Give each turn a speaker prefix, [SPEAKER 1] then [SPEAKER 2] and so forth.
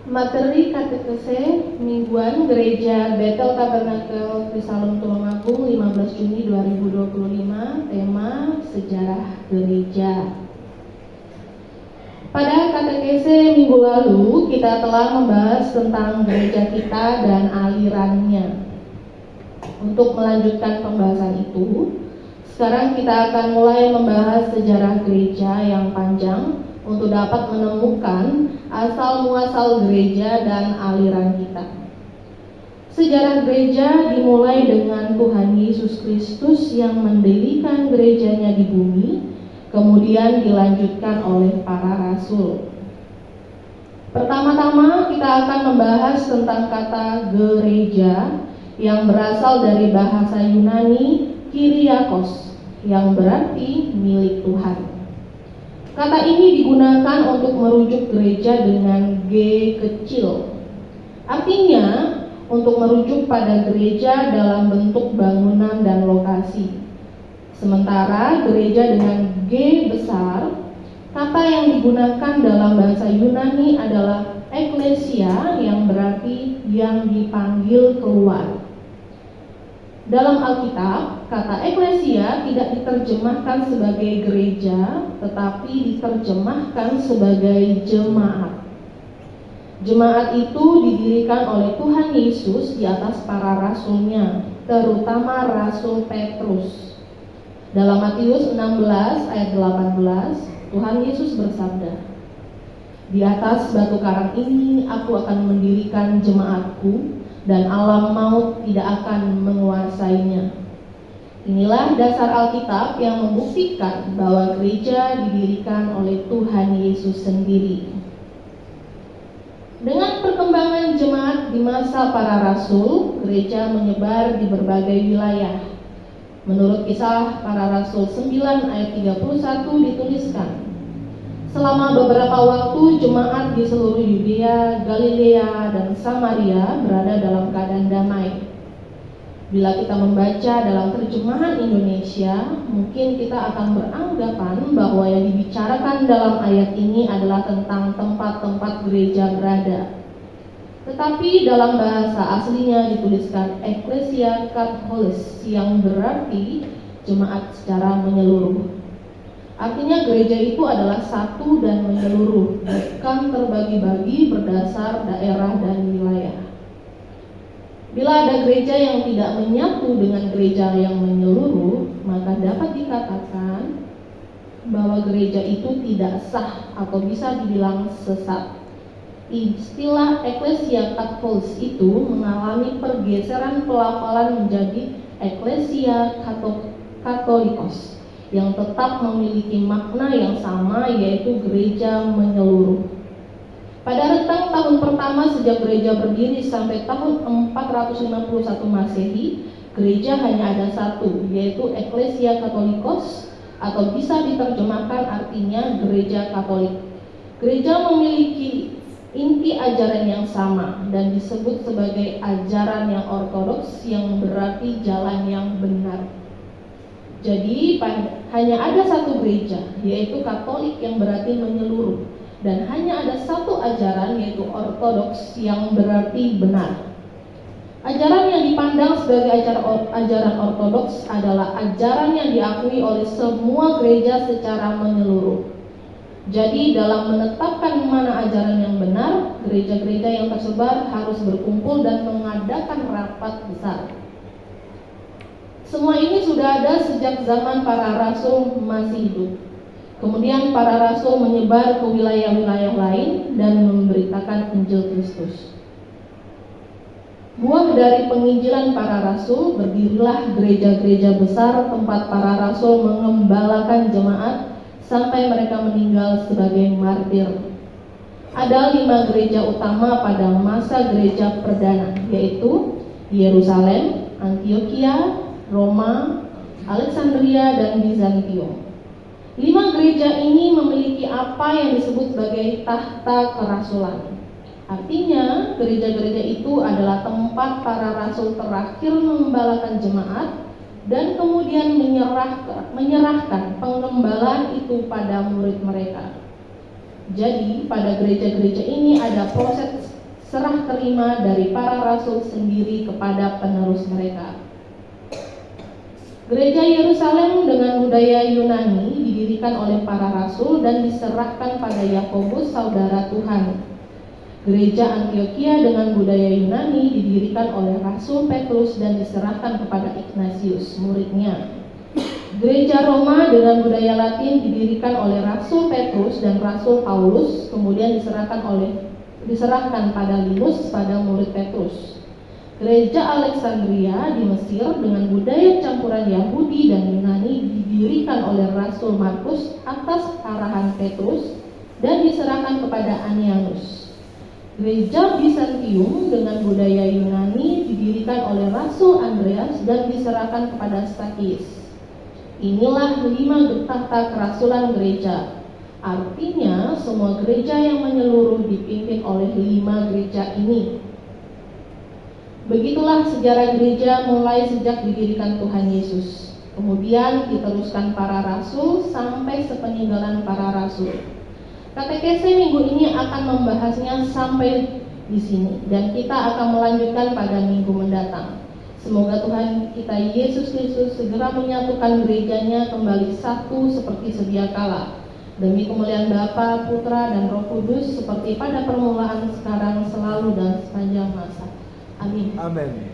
[SPEAKER 1] Materi katekese mingguan Gereja Bethel Tabernakel Krisalem Tulungagung 15 Juni 2025. Tema Sejarah Gereja. Pada katekese minggu lalu kita telah membahas tentang gereja kita dan alirannya. Untuk melanjutkan pembahasan itu, sekarang kita akan mulai membahas sejarah gereja yang panjang untuk dapat menemukan asal-muasal gereja dan aliran kita. Sejarah gereja dimulai dengan Tuhan Yesus Kristus yang mendirikan gerejanya di bumi, kemudian dilanjutkan oleh para rasul. Pertama-tama kita akan membahas tentang kata gereja yang berasal dari bahasa Yunani Kyriakos, yang berarti milik Tuhan. Kata ini digunakan untuk merujuk gereja dengan G kecil. Artinya untuk merujuk pada gereja dalam bentuk bangunan dan lokasi. Sementara gereja dengan G besar, kata yang digunakan dalam bahasa Yunani adalah eklesia, yang berarti yang dipanggil keluar. Dalam Alkitab, kata eklesia tidak diterjemahkan sebagai gereja, tetapi diterjemahkan sebagai jemaat. Jemaat itu didirikan oleh Tuhan Yesus di atas para rasulnya, terutama Rasul Petrus. Dalam Matius 16 ayat 18, Tuhan Yesus bersabda, "Di atas batu karang ini aku akan mendirikan jemaatku, dan alam maut tidak akan menguasainya." Inilah dasar Alkitab yang membuktikan bahwa gereja didirikan oleh Tuhan Yesus sendiri. Dengan perkembangan jemaat di masa para rasul, gereja menyebar di berbagai wilayah. Menurut Kisah Para Rasul 9 ayat 31 dituliskan, selama beberapa waktu jemaat di seluruh Yudea, Galilea, dan Samaria berada dalam keadaan damai. Bila kita membaca dalam terjemahan Indonesia, mungkin kita akan beranggapan bahwa yang dibicarakan dalam ayat ini adalah tentang tempat-tempat gereja berada. Tetapi dalam bahasa aslinya dituliskan Ecclesia Catholis, yang berarti jemaat secara menyeluruh. Artinya gereja itu adalah satu dan menyeluruh, bukan terbagi-bagi berdasar daerah dan wilayah. Bila ada gereja yang tidak menyatu dengan gereja yang menyeluruh, maka dapat dikatakan bahwa gereja itu tidak sah atau bisa dibilang sesat. Istilah Ecclesia Catholis itu mengalami pergeseran pelafalan menjadi Ecclesia Catholicos, yang tetap memiliki makna yang sama, yaitu gereja menyeluruh. Pada rentang tahun pertama sejak gereja berdiri sampai tahun 451 Masehi, gereja hanya ada satu, yaitu Ecclesia Catholicos, atau bisa diterjemahkan artinya gereja Katolik. Gereja memiliki inti ajaran yang sama dan disebut sebagai ajaran yang ortodoks, yang berarti jalan yang benar. Jadi hanya ada satu gereja, yaitu Katolik, yang berarti menyeluruh, dan hanya ada satu ajaran, yaitu ortodoks, yang berarti benar. Ajaran yang dipandang sebagai ajaran ortodoks adalah ajaran yang diakui oleh semua gereja secara menyeluruh. Jadi dalam menetapkan mana ajaran yang benar, gereja-gereja yang tersebar harus berkumpul dan mengadakan rapat besar. Semua ini sudah ada sejak zaman para rasul masih hidup. Kemudian para rasul menyebar ke wilayah-wilayah lain dan memberitakan Injil Kristus. Buah dari penginjilan para rasul, berdirilah gereja-gereja besar tempat para rasul mengembalakan jemaat sampai mereka meninggal sebagai martir. Ada 5 gereja utama pada masa gereja perdana, yaitu Yerusalem, Antioquia, Roma, Alexandria, dan Bizantium. 5 gereja ini memiliki apa yang disebut sebagai tahta kerasulan. Artinya, gereja-gereja itu adalah tempat para rasul terakhir mengembalakan jemaat dan kemudian menyerahkan pengembalaan itu pada murid mereka. Jadi pada gereja-gereja ini ada serah terima dari para rasul sendiri kepada penerus mereka. Gereja Yerusalem dengan budaya Yunani didirikan oleh para rasul dan diserahkan pada Yakobus, saudara Tuhan. Gereja Antioquia dengan budaya Yunani didirikan oleh Rasul Petrus dan diserahkan kepada Ignatius, muridnya. Gereja Roma dengan budaya Latin didirikan oleh Rasul Petrus dan Rasul Paulus, kemudian diserahkan pada Linus, pada murid Petrus. Gereja Alexandria di Mesir dengan budaya campuran Yahudi dan Yunani didirikan oleh Rasul Markus atas arahan Petrus dan diserahkan kepada Anianus. Gereja Bizantium dengan budaya Yunani didirikan oleh Rasul Andreas dan diserahkan kepada Stakis. Inilah 5 tahta kerasulan gereja. Artinya semua gereja yang menyeluruh dipimpin oleh 5 gereja ini. Begitulah sejarah gereja mulai sejak didirikan Tuhan Yesus. Kemudian diteruskan para rasul sampai sepeninggalan para rasul. Katekese minggu ini akan membahasnya sampai di sini dan kita akan melanjutkan pada minggu mendatang. Semoga Tuhan kita Yesus Kristus segera menyatukan gerejanya kembali satu seperti sedia kala. Demi kemuliaan Bapa, Putra, dan Roh Kudus seperti pada permulaan, sekarang, selalu, dan sepanjang masa. Amin.
[SPEAKER 2] Amin.